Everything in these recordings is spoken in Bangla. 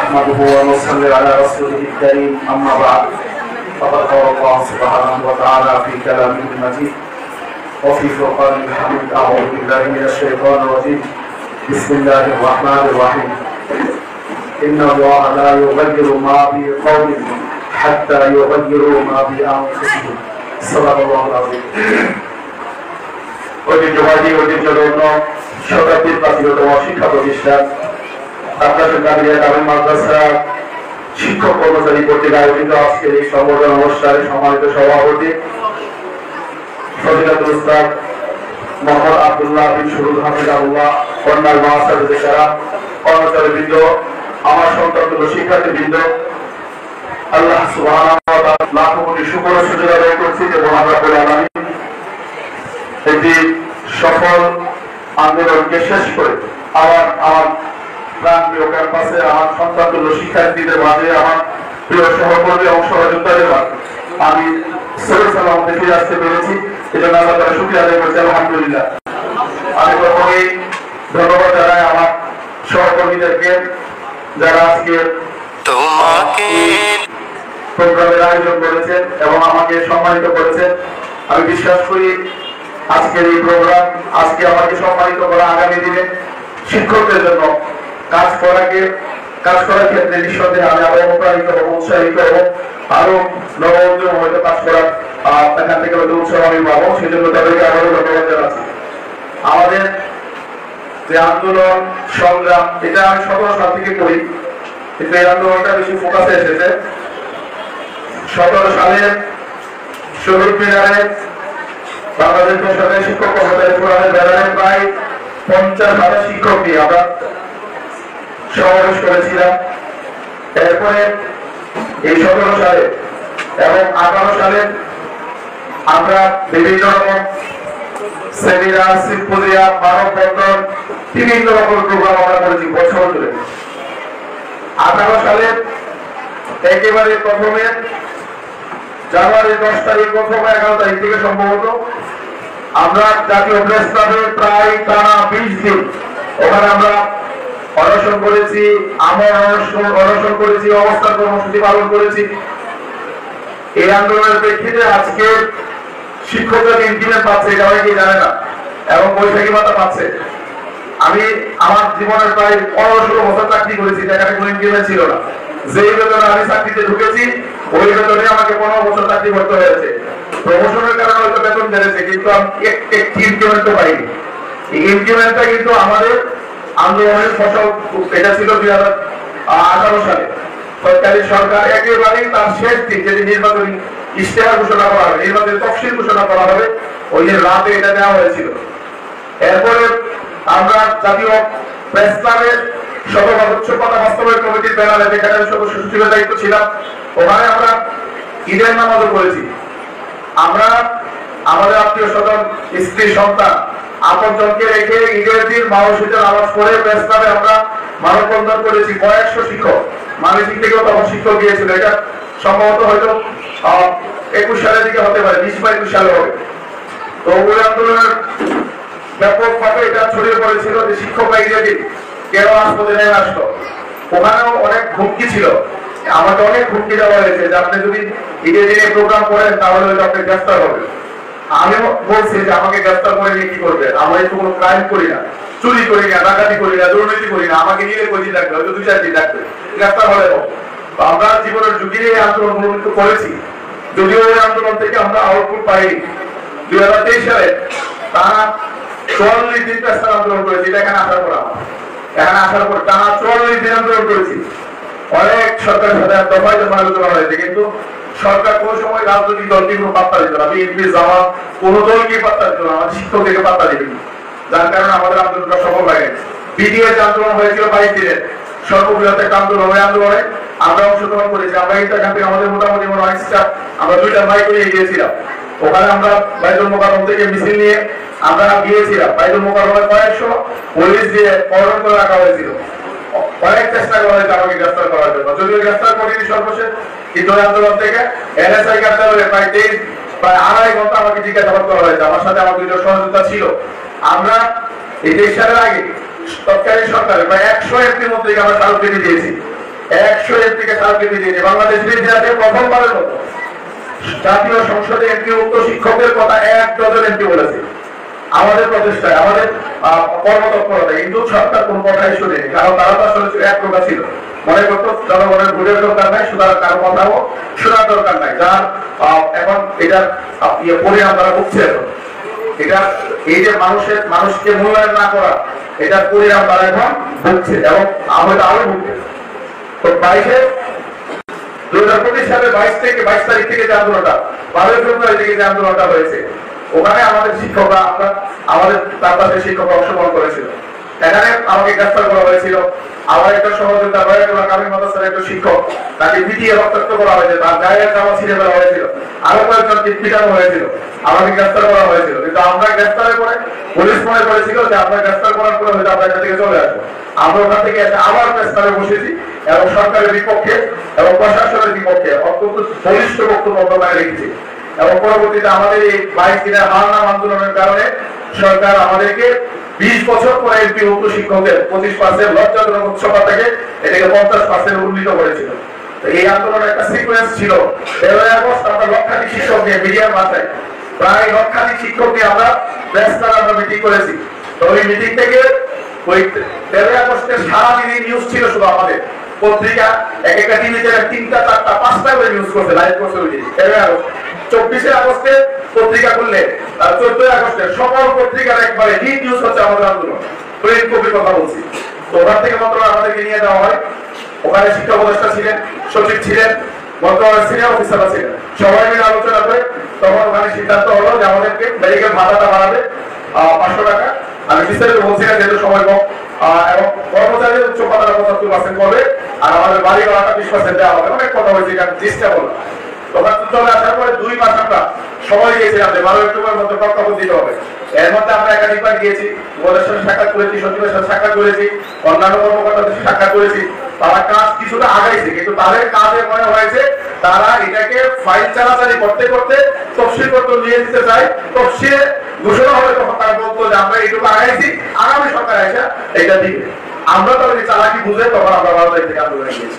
نحمده ونصلي على رسوله الكريم أما بعد فقد قال الله سبحانه وتعالى في كلامه المجيد وفي فرقانه الحميد أعوذ بالله من الشيطان الرجيم بسم الله الرحمن الرحيم إن الله لا يغير ما بقوم حتى يغيروا ما بأنفسهم صدق الله العظيم ঐতিহ্যবাহী ঐতিহ্যপূর্ণ শতাব্দীর প্রাচীনতম শিক্ষা প্রতিষ্ঠান মাদ্রাসা শিক্ষক কর্মচারী কর্তৃক আয়োজিত আজকের এই সংবর্ধনা অনুষ্ঠানে সম্মানিত সভাপতি ফজিলাতুল উস্তাদ মোহাম্মদ আব্দুল্লাহ বিন সুরুল হাফিজাহুল্লাহ, অন্যান্য মাদ্রাসার কর্মচারীবৃন্দ, আমার সন্তানতুল্য শিক্ষার্থীবৃন্দ, আল্লাহ সুবহানাহু ওয়া তাআলা লাখ কোটি শুকর ও সুজদা আদায় করছি যে মহান রব্বুল আলামিন একটি সফল আন্দোলনকে শেষ করে আমার প্রাণপ্রিয় ক্যাম্পাসে আমার সন্তানতুল্য শিক্ষার্থীদের মাঝে আমার প্রিয় সহকর্মী এবং সহযোদ্ধাদের মাঝে আমি সহিহ সালামতে ফিরে আসতে পেরেছি। এজন্য আল্লাহ তাআলা শুকরিয়া আদায় করছি, আলহামদুলিল্লাহ। আমি প্রথমেই ধন্যবাদ জানাই আমার সহকর্মীদেরকে যারা আজকে প্রোগ্রামের আয়োজন করেছেন এবং আমাকে সম্মানিত করেছেন। আমি বিশ্বাস করি আজকের এই প্রোগ্রাম আজকে আমাকে সম্মানিত করা আগামী দিনে শিক্ষকদের জন্য কাজ করার ক্ষেত্রে নিঃসন্দেহে আমি আরো অনুপ্রাণিত হবো, উৎসাহিত হবো, আরো নবোদ্যম হয়তো কাজ করার এখান থেকে হয়তো উৎসাহ আমি পাবো। সেই জন্য তাদেরকে আবারও ধন্যবাদ জানাচ্ছি। আমাদের যে আন্দোলন সংগ্রাম এটা আমি 17 সাল থেকে করি, কিন্তু এই আন্দোলনটা বেশি ফোকাসে এসেছে 17 সালের শহীদ মিনারে বাংলাদেশ সরকারি শিক্ষক কর্মচারী ফোরামের ব্যানারে প্রায় 50,000 শিক্ষক নিয়ে আমরা সমাবেশ করেছিলাম। এরপরে এই 17 সালে এবং 18 সালে আমরা বিভিন্ন রকম সেমিনার, সিম্পোজিয়াম, মানববন্ধন, বিভিন্ন রকম প্রোগ্রাম আমরা করেছি বছর ধরে। 18 সালে একেবারে প্রথমে জানুয়ারি 10 তারিখ অথবা 11 তারিখ থেকে সম্ভবত আমরা জাতীয় প্রেস ক্লাবে প্রায় টানা 20 দিন ওখানে আমরা অনশন করেছি, অনশন করেছি, অবস্থান কর্মসূচি পালন করেছি। এই আন্দোলনের প্রেক্ষিতে আজকে শিক্ষকরা ইনক্রিমেন্ট পাচ্ছে, এটা অনেকেই জানে না, এবং বৈশাখী ভাতা পাচ্ছে। আমি আমার জীবনের প্রায় 15-16 বছর চাকরি করেছি, যেখানে কোনো ইনক্রিমেন্ট ছিল না। যেই বেতনে আমি চাকরিতে ঢুকেছি ওই বেতনে আমাকে 15 বছর চাকরি করতে হয়েছে। প্রমোশনের কারণে হয়তো বেতন বেড়েছে, কিন্তু আমি একটি ইনক্রিমেন্ট তো পাইনি। এই ইনক্রিমেন্টটা কিন্তু আমাদের আন্দোলনের ফসল। এটা ছিল 2018 সালে সরকারি সরকার একেবারেই তার শেষ দিন, যেটি নির্বাচনী ইশতেহার ঘোষণা করা হবে, নির্বাচনী তফসিল ঘোষণা করা হবে, ওই দিন রাতে এটা দেওয়া হয়েছিল। এরপরে আমরা জাতীয় প্রেস ক্লাবের উচ্চপদা বাস্তবায়ন কমিটির প্যানেলে, যেখানে সদস্য সচিবের দায়িত্ব ছিলাম, ওখানে আমরা ঈদের নামাজও করেছি। আমরা আমাদের আত্মীয় স্বজন, স্ত্রী, সন্তান, আপনজনকে রেখে ঈদের দিন মসজিদে নামাজ পড়ে প্রেস ক্লাবে আমরা মানববন্ধন করেছি। কয়েকশো শিক্ষক, মানসিক থেকেও তখন শিক্ষক গিয়েছিল। এটা সম্ভবত হয়তো 21 সালের দিকে হতে পারে, 20 বা 21 সালে হবে। তো ওই আন্দোলনের ব্যাপকভাবে এটা ছড়িয়ে পড়েছিল যে শিক্ষকরা ঈদের দিন কেন হাসপাতালে নেমে আসতো। ওখানেও অনেক হুমকি ছিল, আমাকে অনেক হুমকি দেওয়া হয়েছে যে আপনি যদি ঈদের দিনে প্রোগ্রাম করেন তাহলে হয়তো আপনি গ্রেফতার হবে। আমিও বলছি যে আমাকে গ্রেফতার করে নিয়ে কি করবে, আমরা তো কোনো ক্রাইম করি না, চুরি করি না, ডাকাতি করি না, দুর্নীতি করি না, আমাকে নিয়ে কদিন রাখবে, হয়তো 2-4 দিন রাখবে, গ্রেফতার হলে আমরা জীবনের ঝুঁকি নিয়ে আন্দোলন করেছি। যদিও ওই আন্দোলন থেকে আমরা আউটপুট পাইনি। 2023 সালে টানা 44 দিন পেশার আন্দোলন করেছি। এটা এখানে আসার পর টানা 44 দিন আন্দোলন করেছি। অনেক সরকারের সাথে দফায় দফায় আলোচনা হয়েছে, কিন্তু সরকার কোন সময় রাজনৈতিক দলকে কোনো পাত্তা দিত না, বিএনপি, জামাত, কোন দলকে পাত্তা দিত না, আমাদের শিক্ষকদেরকে পাত্তা দিবেন, যার কারণে আমাদের আন্দোলনটা সফল হয়নি। বিডিএস আন্দোলন হয়েছিল 22 দিনের, সর্ববৃহৎ একটা আন্দোলন। ওই আন্দোলনে আমরা অংশগ্রহণ করেছি। আমরা কিন্তু এখান থেকে আমাদের মোটামুটি অনেক স্টাফ আমরা 2টা বাইক নিয়ে গিয়েছিলাম। ওখানে আমরা বাইতুল মোকাররম থেকে মিছিল নিয়ে আমরা গিয়েছিলাম। বাইতুল মোকাররমে কয়েকশো পুলিশ দিয়ে কর্ডন করে রাখা হয়েছিল। অনেক চেষ্টা করা হয়েছে আমাকে গ্রেফতার করার জন্য, যদিও গ্রেফতার করিনি সর্বশেষ। কিন্তু ওই আন্দোলন থেকে এনএসআই কার্যালয়ে প্রায় 2.5 ঘন্টা আমাকে জিজ্ঞাসাবাদ করা হয়েছে। আমার সাথে আমার 2জন সহযোদ্ধা ছিল। আমরা এই 23 সালের আগে তৎকালীন সরকারের প্রায় 100 এপ্রিল মন্ত্রীকে আমরা স্মারকলিপি দিয়েছি। 100 এমপিকে স্বীকৃতি দিয়েছে। বাংলাদেশের ইতিহাসে প্রথমবারের মতো জাতীয় সংসদে এমপিভুক্ত শিক্ষকদের কথা 1 ডজন এমপি বলেছে। আমাদের প্রচেষ্টায়, আমাদের কর্মতৎপরতায় কিন্তু সরকার কোনো কথাই শুনেনি, কারণ তারা তো আসলে এক প্রকার ছিল, মনে করতো জনগণের ভোটের দরকার নাই, সুতরাং কারো কথাও শোনার দরকার নাই। যার এখন এটার পরিণাম তারা ভুগছে। এটা এই যে মানুষকে মূল্যায়ন না করা, এটার পরিণাম তারা এখন ভুগছে এবং আমরা আরো ভুগছে। তো 2025 সালের 22 তারিখ থেকে যে আন্দোলনটা, 12 ফেব্রুয়ারি থেকে যে আন্দোলনটা হয়েছে, ওখানে আমাদের শিক্ষকরা, আমাদের তার শিক্ষক অংশগ্রহণ করেছিল। এখানে আমাকে গ্রেফতার করা হয়েছিল। আমার একটা সহযোগিতা কামিল মাদ্রাসার একটা শিক্ষক, তাকে পিটিয়ে রক্তাক্ত করা হয়েছে, তার গায়ের জামা ছিঁড়ে ফেলা হয়েছিল, আরো কয়েকজনকে পিটানো হয়েছিল, আমাকে গ্রেফতার করা হয়েছিল। কিন্তু আমরা গ্রেফতারের পরে পুলিশ মনে করেছিল যে আমরা গ্রেফতার করার পরে হয়তো আমরা এখান থেকে চলে আসবো। আমরা ওখান থেকে এসে আবার গ্রেফতারে বসেছি এবং সরকারের বিপক্ষে এবং প্রশাসনের বিপক্ষে অত্যন্ত বলিষ্ঠ বক্তব্য আমরা রেখেছি। এবং পরবর্তীতে আমাদের এই 22 দিনের হারনাম আন্দোলনের কারণে সরকার আমাদেরকে 20 বছর পরে এমপিভুক্ত শিক্ষকদের 25% লজ্জাজনক উচ্চতা থেকে এটাকে 50% উন্নীত করেছিল। এই আন্দোলনের একটা সিকোয়েন্স ছিল। 13 আগস্ট আমরা লক্ষাধিক শিক্ষক নিয়ে মিডিয়ার মাথায় প্রায় লক্ষাধিক শিক্ষক নিয়ে আমরা আমরা মিটিং করেছি। তো ওই মিটিং থেকে ওই 13 আগস্টের সারাদিনই নিউজ ছিল শুধু আমাদের পত্রিকা, এক একটা টিভি চ্যানেল 3টা 4টা 5টা করে নিউজ করছে, লাইভ করছে ওই দিন 13 আগস্ট। 24 আগস্টে পত্রিকা খুললে আর 14 আগস্টে সকল পত্রিকার একবারে হিট নিউজ হচ্ছে আমাদের আন্দোলন। প্রিন্ট কপির কথা বলছি। তো ওখান থেকে মাত্র আমাদেরকে নিয়ে যাওয়া হয়। ওখানে শিক্ষা উপদেষ্টা ছিলেন, সচিব ছিলেন, মন্ত্রণালয়ের সিনিয়র অফিসাররা ছিলেন। সবাই মিলে আলোচনা করে তখন ওখানে সিদ্ধান্ত হলো যে আমাদেরকে মেডিকেল ভাতাটা বাড়াবে 500 টাকা। আমি বিস্তারিত বলছি না যেহেতু সময় কম। এবং কর্মচারীদের উচ্চ ভাতাটা 75% করবে, আর আমাদের বাড়ি ভাড়াটা 20% দেওয়া হবে। অনেক কথা হয়েছে, এটা চেষ্টা করলাম। তখন চলে আসার পরে 2 মাস আমরা সবাই গিয়েছিলাম যে 12 অক্টোবর মধ্যে প্রজ্ঞাপন দিতে হবে। এর মধ্যে আমরা একাধিকবার গিয়েছি, উপদেষ্টার সাথে সাক্ষাৎ করেছি, সচিবের সাথে সাক্ষাৎ করেছি, অন্যান্য কর্মকর্তাদের সাথে সাক্ষাৎ করেছি। তারা কাজ কিছুটা আগাইছে, কিন্তু তাদের কাজে মনে হয়েছে তারা এটাকে ফাইল চালাচালি করতে করতে তফসিল করতে নিয়ে দিতে চায়। তফসিলে ঘোষণা হবে তখন তারা বলতো যে আমরা এইটুকু আগাইছি, আগামী সরকার এসে এটা দিবে। আমরা তো ওই চালাকি বুঝে তখন আমরা 12 তারিখ থেকে আন্দোলনে গিয়েছি।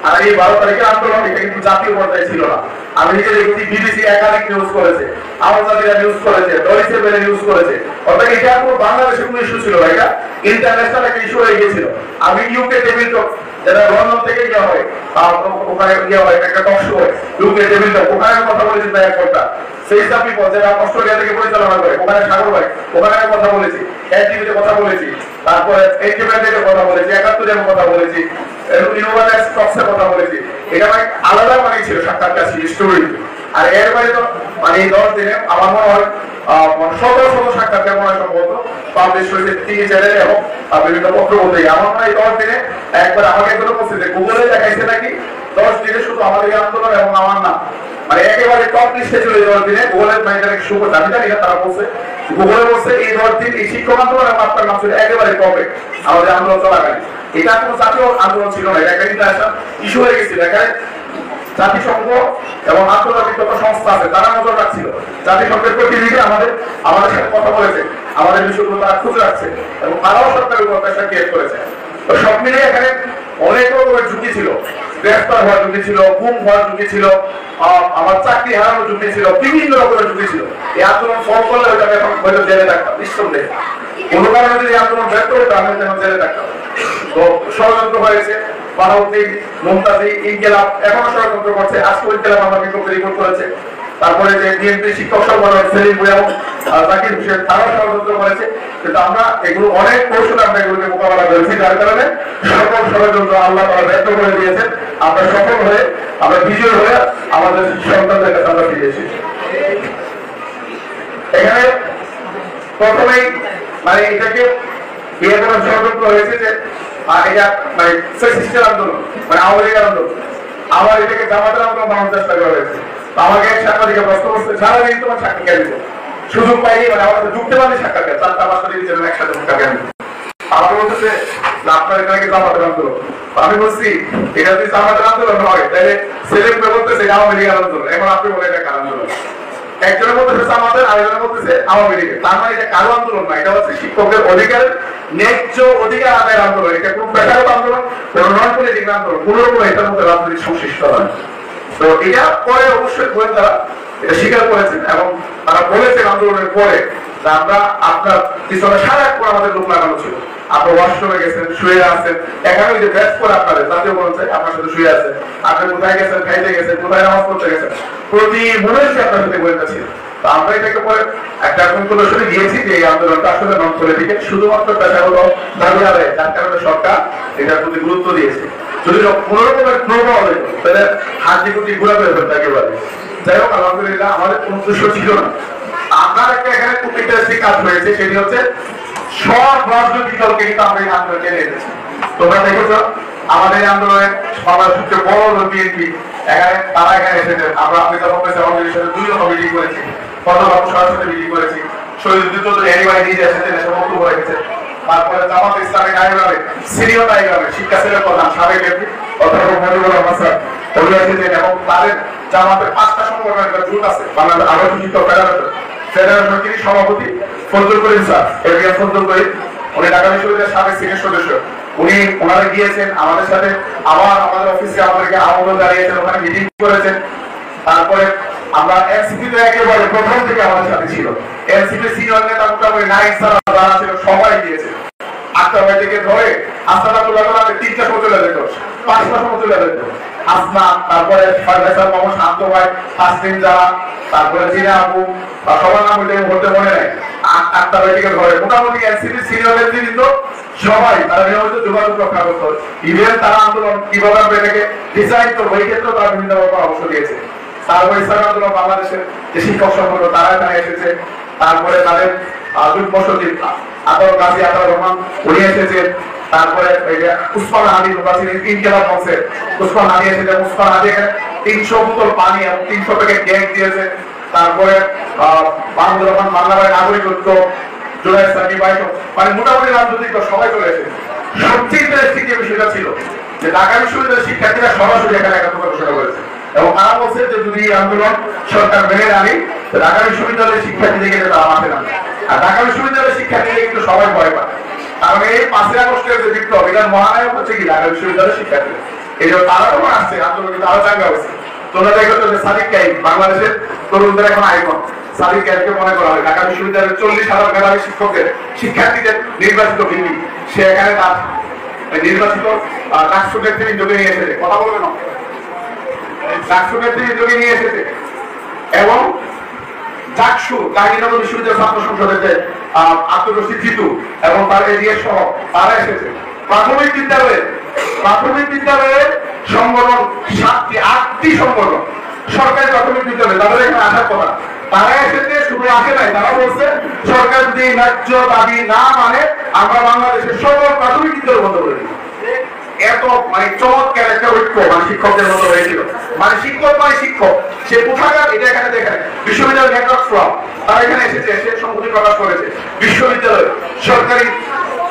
আর এই 12 তারিখের আন্দোলন এটা কিন্তু জাতীয় পর্যায়ে ছিল না। আমি নিজে দেখছি বিবিসি একাধিক নিউজ করেছে, আল জাজিরা নিউজ করেছে, ডয়েচে ভেলে নিউজ করেছে। অর্থাৎ এটা পুরো বাংলাদেশের কোনো ইস্যু ছিল না, এটা ইন্টারন্যাশনাল একটা ইস্যু হয়ে গিয়েছিল। আমি ইউকে টেবিল টক, যেটা লন্ডন থেকে ইয়ে হয়, ওখানে ইয়ে হয় একটা টক শো হয়, ইউকে টেবিল টক, ওখানে কথা বলেছি প্রায় 1 ঘন্টা। সেই সব পিপল যারা অস্ট্রেলিয়া থেকে পরিচালনা করে, ওখানে সাগর ভাই, ওখানে আমি কথা বলেছি, এনটিভিতে কথা বলেছি, তারপরে ইন্ডিপেন্ডেন্টে কথা বলেছি, 71 কথা বলেছি, ইনোভেটাস টক্সে কথা বলেছি। এটা মানে আলাদা মানে ছিল সাক্ষাৎকার ছিল স্টোরি। আর এর বাইরে তো মানে এই 10 দিনে আমার মনে হয় শত শত সাক্ষাৎকার মনে হয় সম্ভবত পাবলিশ হয়েছে টিভি চ্যানেলে এবং বিভিন্ন পত্র বলতে। আমার মনে হয় 10 দিনে একবার আমাকে এগুলো বলছে যে গুগলে দেখাইছে নাকি 10 দিনে শুধু আমাদের আন্দোলন এবং আমার নাম মানে একেবারে টপ লিস্টে চলে 10 দিনে। গুগলের ম্যানেজার সুপার আমি জানি না, তারা বলছে গুগলে বলছে এই 10 দিন এই শিক্ষক আন্দোলন এবং আপনার নাম ছিল একেবারে টপে আমাদের আন্দোলন চলাকালীন। এটা কোনো জাতীয় আন্দোলন ছিল না, এটা একটা ইন্টারন্যাশনাল ইস্যু হয়ে গেছিল। এখানে জাতিসংঘ এবং আন্তর্জাতিক যত সংস্থা আছে তারা নজর রাখছিল। জাতিসংঘের প্রতিনিধি আমাদের সাথে কথা বলেছে, আমাদের বিষয়গুলো তারা খুঁজে রাখছে এবং তারাও সরকারের উপর প্রেশার ক্রিয়েট করেছে। তো সব মিলিয়ে এখানে অনেক রকমের ঝুঁকি ছিল, গ্রেফতার হওয়ার ঝুঁকি ছিল, গুম হওয়ার ঝুঁকি ছিল, আমার চাকরি হারানোর ঝুঁকি ছিল, বিভিন্ন রকমের ঝুঁকি ছিল। এই আন্দোলন ফল করলে হয়তো আমি এখন হয়তো জেলে থাকতাম নিঃসন্দেহে। কোনো কারণে যদি আন্দোলন ব্যর্থ হতো আমি এখন জেলে থাকতাম। তো ষড়যন্ত্র হয়েছে, বাহাউদ্দিন, মুমতাজি, ইনকিলাব এখনো ষড়যন্ত্র করছে। আজকে ইনকিলাব আমার বিপক্ষে রিপোর্ট করেছে। তারপরে যে বিএনপি শিক্ষক সংগঠন সেলিম ভুঁইয়া এবং জাকির হোসেন তারাও ষড়যন্ত্র করেছে। কিন্তু আমরা এগুলো অনেক কৌশলে আমরা এগুলোকে মোকাবেলা করেছি, যার কারণে সকল ষড়যন্ত্র আল্লাহ তাআলা ব্যর্থ করে দিয়েছেন। আমরা সফল হয়ে, আমরা বিজয় হয়ে আমাদের সন্তানদের কাছে আমরা ফিরে এসেছি। এখানে প্রথমেই মানে এটাকে বিয়ে করার ষড়যন্ত্র হয়েছে যে এটা মানে ফ্যাসিস্টের আন্দোলন, মানে আওয়ামী লীগের আন্দোলন। আমার এটাকে জামাতের আন্দোলন বানানোর চেষ্টা করা হয়েছে। আমাকে এক সাংবাদিক প্রশ্ন করছে, সারাদিন তোমার সাক্ষাৎকার দিত, সুযোগ পাইনি, মানে আমার ঢুকতে পারলে সাক্ষাৎকার 4টা-5টা দিন যেন একসাথে সাক্ষাৎকার দিত। আমাকে বলতেছে আপনার এখানে জামাতের আন্দোলন। আমি বলছি এটা যদি জামাতের আন্দোলন হয় তাহলে সেলিম বলতেছে আওয়ামী লীগের আন্দোলন, এখন আপনি বলে এটা কার আন্দোলন? একজনের বলতেছে জামাতের, আরেকজনের বলতেছে আওয়ামী লীগের। তার মানে এটা কারো আন্দোলন না, এটা হচ্ছে শিক্ষকের অধিকারের ন্যায্য অধিকার আদায়ের আন্দোলন। এটা কোন পেশাগত আন্দোলন, কোন নন পলিটিক্যাল আন্দোলন, কোন রকম এটার মধ্যে রাজনৈতিক সংশ্লিষ্ট হয়। তো এটা পরে অবশ্যই গোয়েন্দারা এটা স্বীকার করেছেন এবং তারা বলেছেন আন্দোলনের পরে যে আমরা আপনার পিছনে সারাক্ষণ আমাদের লোক লাগানো ছিল, আপনি ওয়াশরুমে গেছেন, শুয়ে আছেন, এখানে যে ব্যাচ করে আপনাদের জাতীয় বলছে আপনার সাথে শুয়ে আছেন, আপনি কোথায় গেছেন, খাইতে গেছেন, কোথায় নামাজ পড়তে গেছেন, প্রতি মুহূর্তে আপনার সাথে গোয়েন্দা ছিল। তো আমরা এটাকে পরে একটা কনক্লুশনে গিয়েছি যে এই আন্দোলনটা আসলে নন পলিটিক্যাল, শুধুমাত্র পেশাগত দাবি আদায়, যার কারণে সরকার এটার প্রতি গুরুত্ব দিয়েছে। যদি কোন রকমের প্রভাব হতো তাহলে হাতি কুটি ঘুরা বের হতো একেবারে। যাই হোক, আলহামদুলিল্লাহ আমাদের কোন উদ্দেশ্য ছিল না। আপনার একটা এখানে খুব ইন্টারেস্টিং কাজ হয়েছে, সেটি হচ্ছে সব রাজনৈতিক দলকে কিন্তু আমরা এই আন্দোলনে টেনে এনেছি। তোমরা দেখেছ আমাদের এই আন্দোলনে বাংলাদেশের সবচেয়ে বড় দল বিএনপি, এখানে তারা এখানে এসেছেন। আমরা আপনি যখন আমাদের সাথে 2 দফা মিটিং করেছি, পদ্মবাবু সবার সাথে মিটিং করেছি, শহীদ যুদ্ধ এরিবাই নিজে এসেছেন, এসে বক্তব্য রেখেছেন। তারপরে জামাত ইসলামী নাইগ্রামে সিনিয়র নাইগ্রামে শিক্ষা সেলের প্রধান সাবেক এমপি অধ্যাপক মজিবুর রহমান স্যার উনি এসেছেন এবং তাদের জামাতের 5টা সংগঠনের একটা জোট আছে, বাংলাদেশ আদর্শ শিক্ষক ফেডারেশন তিনি সভাপতি ফজলুল করিম স্যার, এরিয়া ফজলুল করিম, উনি ঢাকা বিশ্ববিদ্যালয়ের সাবেক সিনিয়র সদস্য। উনি ওনারা গিয়েছেন আমাদের সাথে, আবার আমাদের অফিসে আমাদেরকে আমন্ত্রণ জানিয়েছেন, ওখানে মিটিং করেছেন। তারপরে আমরা এনসিপি তো একেবারে প্রথম থেকে আমাদের সাথে ছিল, এনসিপি সিনিয়র নেতা মোটামুটি নাইক স্যার যারা ছিল সবাই গিয়েছে। 8টা বাজে থেকে ধরে আস্তানাতুল্লাহ 3টা সময় চলে যেত, 5টা সময় চলে যেত। আসনা, তারপরে ফাইজার মোহাম্মদ শান্ত ভাই, তাসলিম যারা, তারপরে জিনা আপু, সবার নাম বলতে মনে নাই। 8টা বাজে থেকে ধরে মোটামুটি এনসিপি সিনিয়র নেতৃবৃন্দ সবাই তারা নিয়মিত যোগাযোগ রক্ষা করত। ইভেন তারা আন্দোলন কিভাবে আমরা এটাকে ডিজাইন করবো এই ক্ষেত্রেও তারা বিভিন্ন পরামর্শ দিয়েছে। তারপরে ইসলামী আন্দোলন বাংলাদেশের যে শিক্ষক সংগঠন তারা এখানে এসেছে। তারপরে তাদের যুগ্ম সচিব আতাউর গাজী আতাউর রহমান উনি এসেছেন। তারপরে উসমান হাদি ইনকিলাব মঞ্চের উসমান হাদি এসেছেন। উসমান হাদি 300 বোতল পানি এবং 300 প্যাকেট কেক দিয়েছে। তারপরে মাহমুদুর রহমান বাংলাদেশের নাগরিকত্ব জুলাই সাকি ভাই, মানে মোটামুটি রাজনৈতিক সবাই চলে এসেছে। সবচেয়ে ইন্টারেস্টিং যে বিষয়টা ছিল যে ঢাকা বিশ্ববিদ্যালয়ের শিক্ষার্থীরা সরাসরি এখানে একাত্মতা ঘোষণা করেছে এবং তারা বলছে যে যদি এই আন্দোলন সরকার মেনে আনে ঢাকা বিশ্ববিদ্যালয়ের শিক্ষার্থীদেরকে তারা মাঠে নামে। আর ঢাকা বিশ্ববিদ্যালয়ের শিক্ষার্থীদের কিন্তু সবাই ভয় পায়, কারণ এই 5 আগস্টের যে বিপ্লব এটার মহানায়ক হচ্ছে কি ঢাকা বিশ্ববিদ্যালয়ের শিক্ষার্থীরা। এই জন্য তারা যখন আসছে আন্দোলন কিন্তু আরো চাঙ্গা হয়েছে। তোমরা দেখো যে সাদিক কাইম বাংলাদেশের তরুণদের এখন আইকন, সাদিক কাইমকে মনে করা হয় ঢাকা বিশ্ববিদ্যালয়ের 40,000 মেধাবী শিক্ষকদের শিক্ষার্থীদের নির্বাচিত ভিত্তি। সে এখানে তার নির্বাচিত ডাকসু নেতৃবৃন্দকে নিয়ে এসেছে, কথা বলবে না, ডাকসু নেতৃবৃন্দকে নিয়ে এসেছে এবং ডাকসু জাহাঙ্গীরনগর বিশ্ববিদ্যালয় ছাত্র সংসদের যে আব্দুর রশিদ জিতু এবং তার এরিয়া সহ তারা এসেছে। প্রাথমিক বিদ্যালয়ের সংগঠন 8টি সংগঠন সরকারি প্রাথমিক বিদ্যালয় তাদের এখানে আসার কথা, তারা এসেছে। শুধু আসে নাই, তারা বলছে সরকার যদি ন্যায্য দাবি না মানে আমরা বাংলাদেশের সকল প্রাথমিক বিদ্যালয় বন্ধ করে দিই। এত মানে চমৎকার একটা ঐক্য মানে শিক্ষকদের মতো হয়েছিল। মানে শিক্ষক মানে শিক্ষক, সে কোথাকার এটা এখানে দেখেন। বিশ্ববিদ্যালয় নেটওয়ার্ক ফোরাম তারা এখানে এসেছে, এসে সম্মতি প্রকাশ করেছে। বিশ্ববিদ্যালয়, সরকারি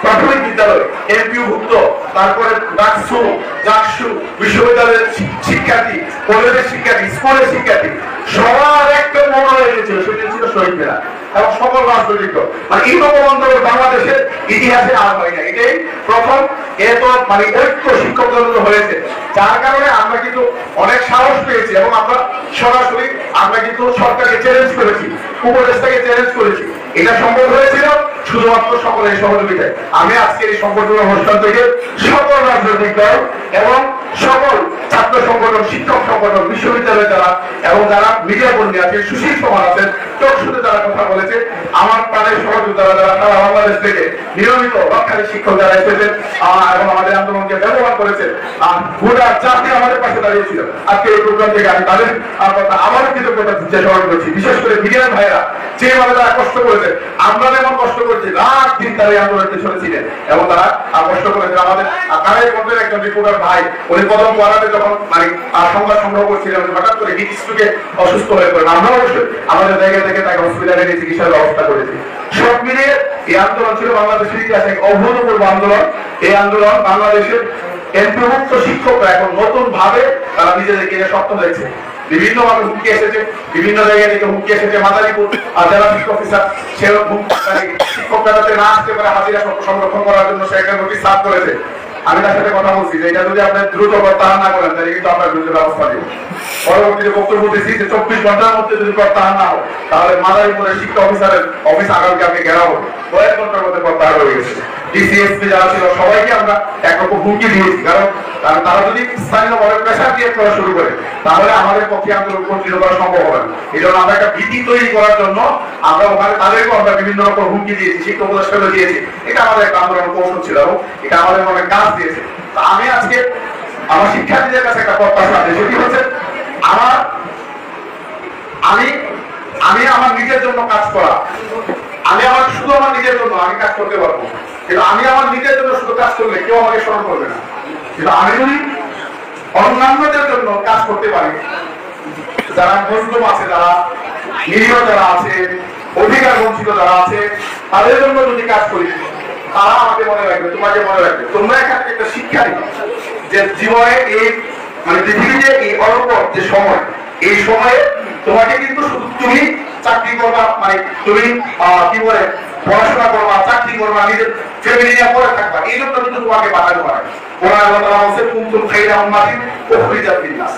প্রাথমিক বিদ্যালয়, এমপিওভুক্ত, তারপরে ডাকসু, জাকসু, বিশ্ববিদ্যালয়ের শিক্ষার্থী, কলেজের শিক্ষার্থী, স্কুলের শিক্ষার্থী সবার একটা মনে হয়ে গেছিল, সেটা ছিল শহীদ মেলা এবং সকল রাজনৈতিক দল। মানে এইরকম আন্দোলন বাংলাদেশের ইতিহাসে আর হয় না, এটাই প্রথম। এত মানে ঐক্য শিক্ষকদের মধ্যে হয়েছে, যার কারণে আমরা কিন্তু অনেক সাহস পেয়েছি এবং আমরা সরাসরি আমরা কিন্তু সরকারকে চ্যালেঞ্জ করেছি, উপদেষ্টাকে চ্যালেঞ্জ করেছি। এটা সম্ভব হয়েছিল শুধুমাত্র সকলের সহযোগিতায়। আমি আজকে এই সংগঠন অনুষ্ঠান থেকে সকল রাজনৈতিক দল এবং সকল ছাত্র সংগঠন, শিক্ষক সংগঠন, বিশ্ববিদ্যালয় যারা এবং যারা মিডিয়া কর্মী আছে, সুশীল সমাজ আছেন, টকশুতে যারা কথা বলেছে, আমার প্রাণের সহযোগিতা যারা সারা বাংলাদেশ থেকে নিয়মিত রক্ষারী শিক্ষক যারা এসেছেন এবং আমাদের আন্দোলনকে ব্যবহার করেছেন, গোটা জাতি আমাদের পাশে দাঁড়িয়েছিল। আজকে এই প্রোগ্রাম থেকে আমি তাদের কথা আবারও কৃতজ্ঞতা দিতে স্মরণ করছি। বিশেষ করে মিডিয়ার ভাইরা যেভাবে তারা কষ্ট করেছে, আমরা যেমন কষ্ট করেছি, রাত দিন তারা এই আন্দোলনের পেছনে ছিলেন এবং তারা কষ্ট করেছে। আমাদের তারাই মধ্যে একজন রিপোর্টার ভাই, উনি প্রথম কোয়ারাতে যখন মানে সংবাদ সংগ্রহ করছিলেন, হঠাৎ করে হিট স্ট্রোকে অসুস্থ হয়ে পড়েন। আমরা অবশ্যই আমাদের জায়গা থেকে তাকে হসপিটালে নিয়ে চিকিৎসার ব্যবস্থা করেছি। সব মিলিয়ে এই আন্দোলন ছিল বাংলাদেশের ইতিহাসে এক অভূতপূর্ব আন্দোলন। এই আন্দোলন বাংলাদেশের এমপিভুক্ত শিক্ষকরা এখন নতুন ভাবে তারা নিজেদেরকে শক্ত হয়েছে। বিভিন্ন ভাবে হুমকি এসেছে, বিভিন্ন জায়গা থেকে হুমকি এসেছে। মাদারীপুর জেলা শিক্ষক অফিসার সে শিক্ষকরা যাতে না আসতে পারে হাজিরা সংরক্ষণ করার জন্য সে একটা নোটিশ সার্ভ করেছে। আমি তার সাথে কথা বলছি যে এটা যদি আপনি দ্রুত প্রত্যাহার না করেন তাহলে কিন্তু আপনার বিরুদ্ধে ব্যবস্থা নেব। পরবর্তীতে বক্তব্য দিয়েছি যে 24 ঘন্টার মধ্যে যদি প্রত্যাহার না হয় তাহলে মাদারীপুরের শিক্ষা অফিসারের অফিস আগামীকালকে ঘেরাও হবে। কয়েক ঘন্টার মধ্যে প্রত্যাহার হয়ে গেছে। ডিসিএসপি যারা ছিল সবাইকে আমরা একরকম হুমকি দিয়েছি, কারণ তারা যদি স্থানীয়ভাবে প্রেশার দিয়ে করা শুরু করে তাহলে আমাদের পক্ষে আন্দোলন কন্টিনিউ করা সম্ভব হবে না। এই জন্য আমরা একটা ভীতি তৈরি করার জন্য আমরা ওখানে তাদেরকেও আমরা বিভিন্ন রকম হুমকি দিয়েছি, শিক্ষক উপদেষ্টাকে দিয়েছি। এটা আমাদের একটা আন্দোলন কৌশল ছিল এবং এটা আমাদের মনে কাজ দিয়েছে। আমি আজকে আমার শিক্ষার্থীদের কাছে একটা প্রত্যাশা আছে, সেটি হচ্ছে আমি আমার নিজের জন্য কাজ করা। আমি শুধু আমার নিজের জন্য আমি কাজ করতে পারবো, কিন্তু আমি আমার নিজের জন্য শুধু কাজ করলে কেউ আমাকে স্মরণ করবে না। কিন্তু আমি যদি অন্যান্যদের জন্য কাজ করতে পারি, যারা মজলুম আছে, যারা নিরীহ যারা আছে, অধিকার বঞ্চিত যারা আছে, তাদের জন্য যদি কাজ করি, তারা আমাকে মনে রাখবে, তোমাকে মনে রাখবে। তোমরা এখান থেকে একটা শিক্ষা নিবে যে জীবনে এই পৃথিবীতে এই অল্প যে সময়, এই সময়ে তোমাকে কিন্তু শুধু তুমি চাকরি করবা, তুমি কি বলে পড়াশোনা করবা, চাকরি করবা, নিজের ফ্যামিলি নিয়ে পড়ে থাকবা, এই জন্য কিন্তু তোমাকে বানানো হয়। কোরআন আল্লাহ তাআলা বলেছে কুনতুম খায়রা উম্মাতিন উখরিজাত লিন-নাস,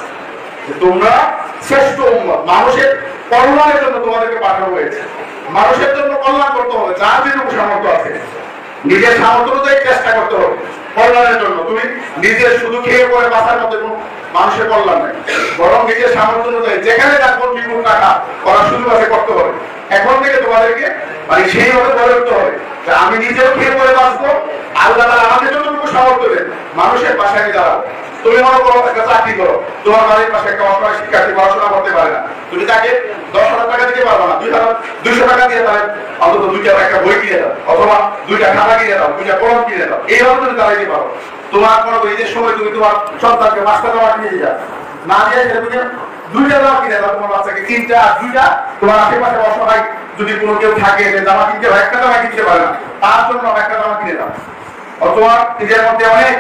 তোমরা শ্রেষ্ঠ উম্মত, মানুষের কল্যাণের জন্য তোমাদেরকে পাঠানো হয়েছে। মানুষের জন্য কল্যাণ করতে হবে, যার যেটুকু সামর্থ্য আছে নিজের সামর্থ্য অনুযায়ী চেষ্টা করতে হবে কল্যাণের জন্য। তুমি নিজের শুধু খেয়ে পরে বাঁচার মধ্যে কোনো মানুষের কল্যাণ নেই, বরং নিজের সামর্থ্য অনুযায়ী যেখানে যার বিপুল টাকা করার সুযোগ আছে করতে হবে। এখন থেকে তোমাদেরকে সেইভাবে গড়ে উঠতে হবে যে আমি নিজেও খেয়ে পরে বাঁচবো, আল্লাহ তাআলা আমাদের জন্য সামর্থ্য দেন, মানুষের পাশে আমি দাঁড়াবো। তুমি মনে করো একটা চাকরি করো, তোমার বাড়ির পাশে একটা অসহায় শিক্ষার্থী পড়াশোনা করতে পারে না, তুমি তাকে 10,000 টাকা দিতে পারবো না, 200 টাকা দিয়ে তাহলে অন্তত দুইটা একটা বই কিনে দাও, অথবা দুইটা খাতা কিনে দাও, দুইটা কলম কিনে দাও, এইভাবে তুমি দাঁড়াইতে পারো। তোমার মনে করো ঈদের সময় তুমি তোমার সন্তানকে 5টা জামা কিনে যাও, না দিয়ে তুমি 2টা জামা কিনে দাও, তোমার বাচ্চাকে 3টা আর 2টা। তোমার আশেপাশে অসহায় যদি কোনো কেউ থাকে যে জামা কিনতে হয়, একটা জামা কিনতে পারে না, তার জন্য একটা জামা কিনে দাও। অথবা ঈদের মধ্যে অনেক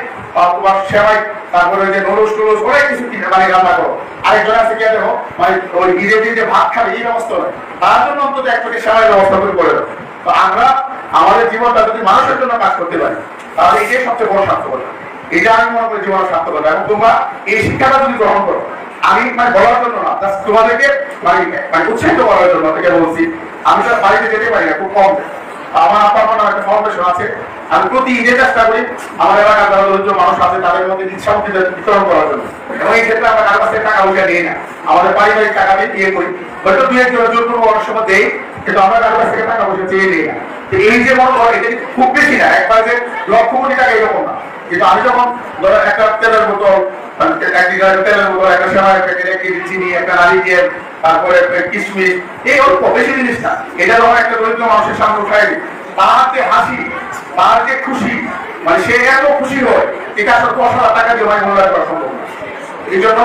তোমার সেমাই, তারপরে ওই যে নুডলস টুডলস অনেক কিছু কিনে রান্না করো। আরেকজন আছে কি দেখো ওই ঈদের দিন যে ভাত খাবে এই ব্যবস্থা নয়, তার জন্য অন্তত এক প্যাকেট সেমাই ব্যবস্থা করে করে দাও। তো আমরা আমাদের জীবনটা যদি মানুষের জন্য কাজ করতে পারি তাহলে এটাই সবচেয়ে বড় সার্থকতা। এটা আমি মনে করি জীবনের সার্থকতা। এবং তোমরা এই শিক্ষাটা যদি গ্রহণ করো, আমি বলার জন্য না, তোমাদেরকে উৎসাহিত করার জন্য থেকে বলছি। আমি তো বাড়িতে যেতে পারি না, খুব কম। আমার আব্বা আমার একটা ফাউন্ডেশন আছে, আমি প্রতি ঈদে চেষ্টা করি আমার এলাকার যারা দরিদ্র মানুষ আছে তাদের মধ্যে ইচ্ছামতি বিতরণ করার জন্য। এবং এই ক্ষেত্রে আমরা কারো কাছে টাকা উঠে নিই না, আমাদের পারিবারিক টাকা দিয়ে ইয়ে করি। হয়তো 2-1 জোর করবো অনেক সময় দেই, কিন্তু আমরা কারো কাছ থেকে টাকা পয়সা চেয়ে নিই না। এই যে মনে হয় এটা খুব বেশি না, একবার যে লক্ষ কোটি টাকা এরকম না। কিন্তু আমি যখন ধরো একটা তেলের বোতল, 1 লিটার তেলের বোতল, একটা সেমাই প্যাকেট, 1 কেজি চিনি, একটা নারিকেল, তারপরে কিশমিশ, এই অল্প বেশি জিনিস না, এটা যখন একটা দরিদ্র মানুষের সামনে উঠাই দিই, তার যে হাসি, তার যে খুশি, সে এত খুশি হয়, এটা আসলে 10,000 টাকা দিয়ে মূল্যায়ন করা সম্ভব না। এই জন্য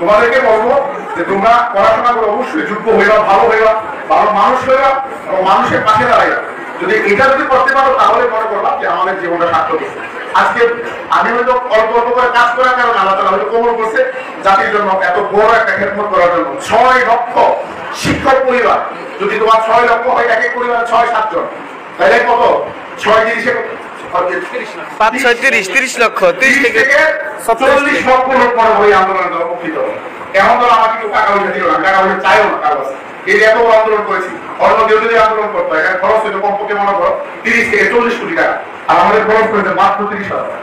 তোমাদেরকে বলবো যে তোমরা পড়াশোনা করে অবশ্যই যোগ্য হইবা, ভালো হইবা, ভালো মানুষ হইবা এবং মানুষের পাশে দাঁড়াইবা। যদি এটা যদি করতে পারো তাহলে মনে করবা যে আমাদের জীবনটা সার্থক। আজকে আমি হয়তো অল্প অল্প করে কাজ করার কারণে আল্লাহ তাআলা হয়তো কবুল করছে জাতির জন্য এত বড় একটা খেদমত করার জন্য। 6 লক্ষ শিক্ষক পরিবার, যদি তোমার 6 লক্ষ হয়, এক এক পরিবারে 6-7 জন, তাহলে কত? 6 জিনিসে 5-6-30 লক্ষ, 30 থেকে 40 লক্ষ লোক মনে হয় আন্দোলন উপকৃত হবে। এমন তো আমাকে কেউ টাকা পয়সা দিল না, টাকা পয়সা চাইও না কারো কাছে। এই এত বড় আন্দোলন করেছি, অন্য কেউ যদি আন্দোলন করতো এখানে খরচ হইতো কমপক্ষে মনে করো 30 থেকে 40 কোটি টাকা, আর আমাদের খরচ করেছে মাত্র 30,000 টাকা।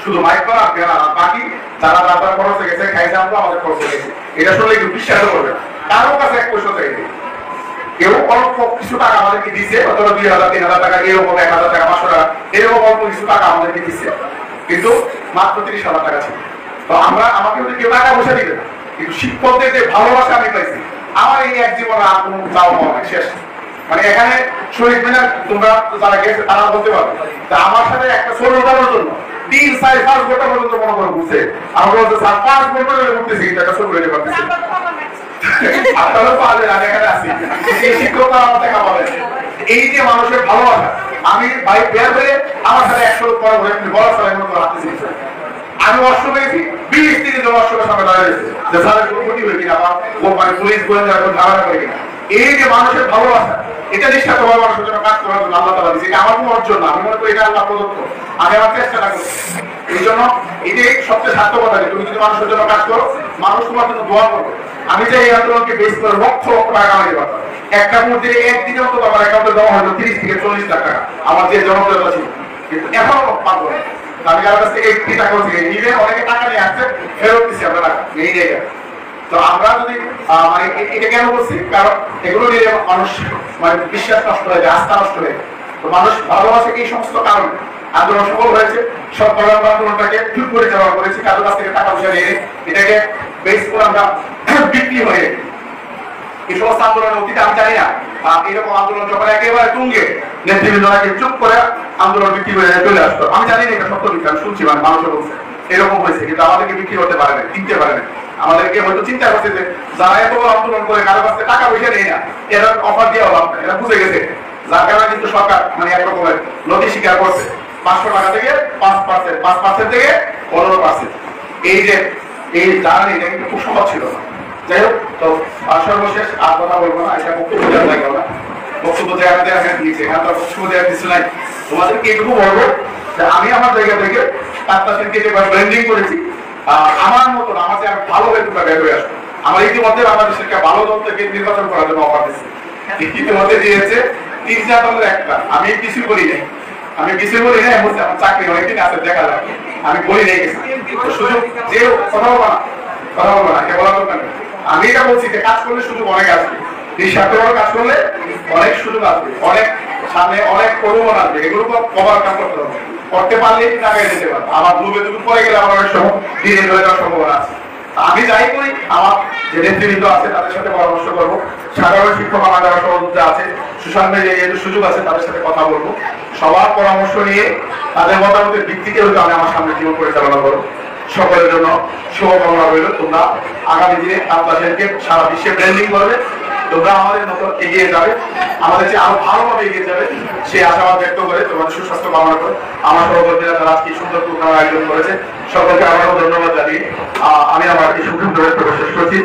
শুধু মাইক করা গেলা, বাকি যারা রাস্তার খরচ হয়ে গেছে, খাইছে আমরা, আমাদের খরচ হয়ে গেছে। এটা শুনলে একটু বিশ্বাস করবে না, কারো কাছে 1 পয়সা চাইছে। কেউ অল্প কিছু টাকা আমাদেরকে দিচ্ছে, অথবা 2,000-3,000 টাকা, এরকম 1,000 টাকা, 500 টাকা, এরকম অল্প কিছু টাকা আমাদেরকে দিচ্ছে, কিন্তু মাত্র 30,000 টাকা ছিল। তো আমাকে যদি কেউ টাকা পয়সা দিবে না, কিন্তু শিক্ষকদের যে ভালোবাসা আমি পাইছি, আমার এই এক জীবনে আর কোনো চাওয়া পাওয়া নাই, শেষ। এখানে শহীদ মিনার তোমরা যারা গেছে তারা বলতে পারবে আমার সাথে একটা ষোলো উঠানোর জন্য 3-4-5 ঘন্টা পর্যন্ত মনে করে ঘুরছে। আমরা বলতে 5 ঘন্টা ধরে ঘুরতেছি, কিন্তু একটা ছবি রেডি করতেছি। আপনারা পাবেন, আমি এখানে আছি, এই শিক্ষকরা আমার দেখা পাবেন। এই যে মানুষের ভালোবাসা, আমি বাইক বের করে আমার সাথে 100 লোক পরে বলার সময় মতো রাখতেছি। আমি অষ্টমে গেছি 20-30 জন অষ্টমের সামনে দাঁড়িয়েছে যে স্যারের কোনো ক্ষতি হয়ে কিনা বা মানে পুলিশ গোয়েন্দা কোনো ধারণা করে কিনা। এই যে মানুষের ভালোবাসা, এটা নিঃস্বার্থ ভাবে মানুষের জন্য কাজ করার জন্য আল্লাহ তাআলা দিয়েছে। এটা আমার কোনো অর্জন না, আমি মনে করি এটা আল্লাহ প্রদত্ত। আমি আমার চেষ্টাটা করছি। এই জন্য এই যে সবচেয়ে সার্থকতা, যে তুমি যদি মানুষের জন্য কাজ করো, মানুষ তোমার জন্য দোয়া করবে। আমি যে এই আন্দোলনকে বেস করে লক্ষ লক্ষ টাকা কামাইতে পারতাম। একটা মুহূর্তে একদিনে অন্তত আমার অ্যাকাউন্টে দেওয়া হয়তো 30 থেকে 40 লাখ টাকা, আমার যে জনপ্রিয়তা ছিল, কিন্তু এখনো পাবো না। আমি যার কাছ থেকে 80 টাকা নিবে, অনেকে টাকা নিয়ে আসছে, ফেরত দিচ্ছি আমরা টাকা এই জায়গায়। তো আমরা যদি মানে এটা কেন করছি, কারণ এগুলো নিয়ে মানুষ মানে বিশ্বাস নষ্ট হয়ে যায়, আস্থা নষ্ট হয়ে যায়। তো মানুষ ভালোবাসে এই সমস্ত কারণে আন্দোলন সফল হয়েছে। সব আন্দোলনটাকে ঠিক পরিচালনা করেছি, কারোর কাছ থেকে টাকা পয়সা নিয়ে এটাকে বেশ করে আমরা বিক্রি হয়ে এই সমস্ত আন্দোলনের অতীতে আমি জানি না এরকম আন্দোলন যখন একেবারে তুঙ্গে নেতৃবৃন্দরাকে চুপ করে আন্দোলন বিক্রি করে চলে আসতো। আমি জানি না এটা সত্য মিথ্যা, আমি শুনছি, মানে মানুষ বলছে এরকম হয়েছে, কিন্তু আমাদেরকে বিক্রি করতে পারে না, কিনতে পারে না। আমাদেরকে হয়তো চিন্তা করছে যে যারা এত বড় আন্দোলন করে কারো কাছে টাকা পয়সা নেই না, এরা অফার দিয়ে লাভ না, এরা বুঝে গেছে। যার কারণে কিন্তু সরকার মানে একরকমের নথি স্বীকার করছে 500 টাকা থেকে 5%, 5% থেকে 15%। এই যে এই জার্নি, এটা কিন্তু খুব সহজ ছিল না। যাই হোক, তো সর্বশেষ আর কথা বলবো না, এটা বক্তব্য দেওয়া লাগবে না, বক্তব্য দেওয়া দিয়েছে, এখানে তো বক্তব্য দেওয়ার কিছু নাই। তোমাদেরকে এইটুকু বলবো যে আমি আমার জায়গা থেকে তাত্তাসেনকে যে ব্র্যান্ডিং করেছি, আমার মতন আমার যে ভালো বেতনটা বের হয়ে আসবে। আমার ইতিমধ্যে বাংলাদেশের ভালো দল থেকে নির্বাচন করার জন্য অফার দিয়েছে, ইতিমধ্যে দিয়েছে 3-4 দলের একটা। আমি কিছু করি নাই, বলছি আমার চাকরি অনেকদিন আছে, দেখা যাবে, আমি বলি নাই গেছি সুযোগ। যে কথা বলবো না কে বলার দরকার নেই। আমি এটা বলছি যে কাজ করলে সুযোগ অনেক আসবে, নিঃস্বার্থভাবে কাজ করলে অনেক সুযোগ আসবে, অনেক সামনে অনেক প্রলোভন আসবে, এগুলো কভার কাজ করতে হবে। করতে পারলে টাকা যেতে পারবে, আমার ডুবে ডুবে পরে গেলে আমার অনেক সময় দিনে হয়ে যাওয়ার সম্ভাবনা আছে। আমি যাই করি, আমার যে নেতৃবৃন্দ আছে তাদের সাথে পরামর্শ করবো, সাধারণ শিক্ষক আমার যারা সহযোগিতা আছে, সোশ্যাল মিডিয়ায় যেহেতু সুযোগ আছে তাদের সাথে কথা বলবো, সবার পরামর্শ নিয়ে তাদের মতামতের ভিত্তিতে হয়তো আমি আমার সামনে জীবন পরিচালনা করবো। সকলের জন্য শুভকামনা রইল। তোমরা আগামী দিনে তাত্তাসেনকে সারা বিশ্বে ব্র্যান্ডিং করবে, তোমরা আমাদের মতো এগিয়ে যাবে, আমাদের চেয়ে আরো ভালোভাবে এগিয়ে যাবে, সেই আশাবাদ ব্যক্ত করে তোমাদের সুস্বাস্থ্য কামনা করে আমার সহকর্মীরা যারা আজকে সুন্দর প্রোগ্রাম আয়োজন করেছে সকলকে আবারও ধন্যবাদ জানিয়ে আমি আমার এই সুযোগ শেষ করছি।